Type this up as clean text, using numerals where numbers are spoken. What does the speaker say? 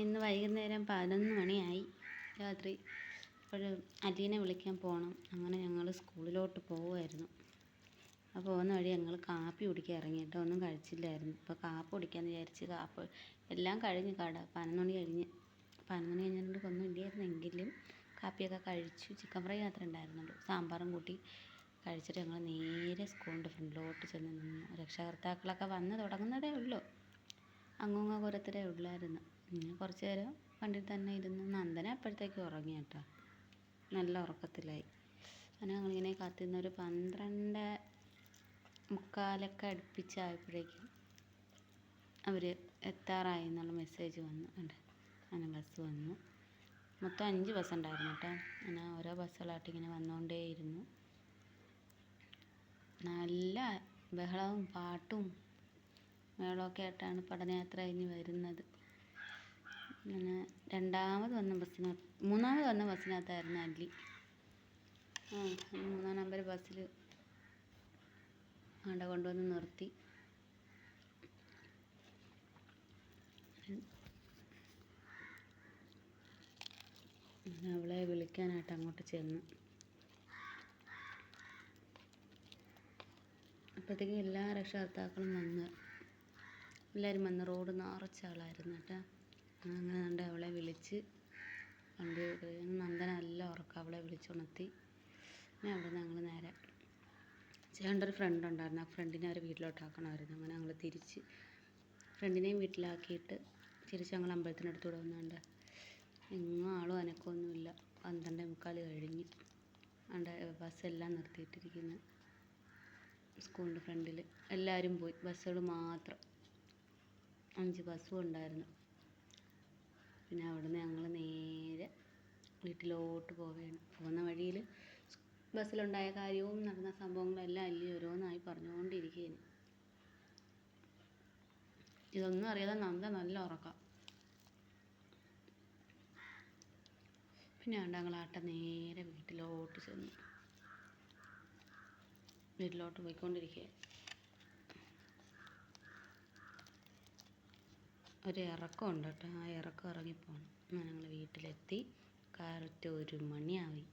ഇന്ന് വൈകുന്നേരം 11 മണിയായി രാത്രി. അപ്പോൾ അലീനെ വിളിക്കാൻ പോകണം. അങ്ങനെ ഞങ്ങൾ സ്കൂളിലോട്ട് പോവുമായിരുന്നു. അപ്പോൾ പോകുന്ന വഴി ഞങ്ങൾ കാപ്പി കുടിക്കാൻ ഇറങ്ങി കേട്ടോ. ഒന്നും കഴിച്ചില്ലായിരുന്നു. അപ്പോൾ കാപ്പി കുടിക്കാമെന്ന് വിചാരിച്ച് കാപ്പി എല്ലാം കഴിഞ്ഞ് 11 മണി കഴിഞ്ഞ്. 11 മണി കഴിഞ്ഞിട്ട് ഒന്നും ഇല്ലായിരുന്നെങ്കിലും കാപ്പിയൊക്കെ കഴിച്ചു. ചിക്കൻ ഫ്രൈ മാത്രമേ ഉണ്ടായിരുന്നുള്ളൂ. സാമ്പാറും കൂട്ടി കഴിച്ചിട്ട് ഞങ്ങൾ നേരെ സ്കൂളിൻ്റെ ഫ്രണ്ടിലോട്ട് ചെന്ന് നിന്നു. രക്ഷകർത്താക്കളൊക്കെ വന്ന് തുടങ്ങുന്നതേ ഉള്ളൂ. അങ്ങുങ്ങ ഓരോരുത്തരേ ഉള്ളായിരുന്നു. കുറച്ച് നേരം വണ്ടിയിൽ തന്നെ ഇരുന്ന്. നന്ദന അപ്പോഴത്തേക്ക് ഉറങ്ങി കേട്ടോ. നല്ല ഉറക്കത്തിലായി. അങ്ങനെ ഞങ്ങളിങ്ങനെ കാത്തിരുന്ന ഒരു 12:45 അടുപ്പിച്ചായപ്പോഴേക്കും അവർ എത്താറായി എന്നുള്ള മെസ്സേജ് വന്നു. അങ്ങനെ ബസ് വന്നു. മൊത്തം 5 ബസ് ഉണ്ടായിരുന്നു കേട്ടോ. അങ്ങനെ ഓരോ ബസ്സുകളായിട്ട് ഇങ്ങനെ വന്നുകൊണ്ടേയിരുന്നു. നല്ല ബഹളവും പാട്ടും മേളമൊക്കെ ആയിട്ടാണ് പഠനയാത്ര കഴിഞ്ഞ് വരുന്നത്. അങ്ങനെ മൂന്നാമത് വന്ന ബസ്സിനകത്തായിരുന്നു അല്ലി. 3 നമ്പർ ബസ്സിൽ കൊണ്ടുവന്ന് നിർത്തി. അവളെ വിളിക്കാനായിട്ട് അങ്ങോട്ട് ചെന്നു. അപ്പോഴത്തേക്കും എല്ലാ രക്ഷകർത്താക്കളും എല്ലാവരും വന്ന്. റോഡ് നിറച്ച ആളായിരുന്നു കേട്ടോ. അങ്ങനെ കണ്ട് അവളെ വിളിച്ച് വണ്ടി നന്ദന നല്ല ഉറക്കം. അവളെ വിളിച്ചുണർത്തി. പിന്നെ അവിടെ നിന്ന് ഞങ്ങൾ നേരെ ചേട്ടൻ്റെ ഒരു ഫ്രണ്ട് ഉണ്ടായിരുന്നു. ആ ഫ്രണ്ടിനെ അവർ വീട്ടിലോട്ടാക്കണമായിരുന്നു. അങ്ങനെ ഞങ്ങൾ തിരിച്ച് ഫ്രണ്ടിനെയും വീട്ടിലാക്കിയിട്ട് തിരിച്ച് ഞങ്ങൾ അമ്പലത്തിനടുത്തൂടെ വന്നുകൊണ്ട് എങ്ങും ആളും അനക്കമൊന്നുമില്ല. 12:45 കഴിഞ്ഞ്. അവിടെ ബസ്സെല്ലാം നിർത്തിയിട്ടിരിക്കുന്നു സ്കൂളിൻ്റെ ഫ്രണ്ടിൽ. എല്ലാവരും പോയി. ബസ്സുകൾ മാത്രം 5 ബസ്സും ഉണ്ടായിരുന്നു. പിന്നെ അവിടുന്ന് ഞങ്ങൾ നേരെ വീട്ടിലോട്ട് പോവുകയാണ്. പോകുന്ന വഴിയിൽ ബസ്സിലുണ്ടായ കാര്യവും നടന്ന സംഭവങ്ങളെല്ലാം അല്ലി ഓരോന്നായി പറഞ്ഞുകൊണ്ടിരിക്കുകയാണ്. ഇതൊന്നും അറിയാതെ നന്ദ നല്ല ഉറക്കം. പിന്നെ ഞങ്ങൾ നേരെ വീട്ടിലോട്ട് ചെന്നു. വീട്ടിലോട്ട് പോയിക്കൊണ്ടിരിക്കുക. ഒരു ഇറക്കം ഉണ്ട് കേട്ടോ. ആ ഇറക്കം ഇറങ്ങിപ്പോകണം. അങ്ങനെ ഞങ്ങൾ വീട്ടിലെത്തി. കറക്റ്റ് 1 മണിയായി.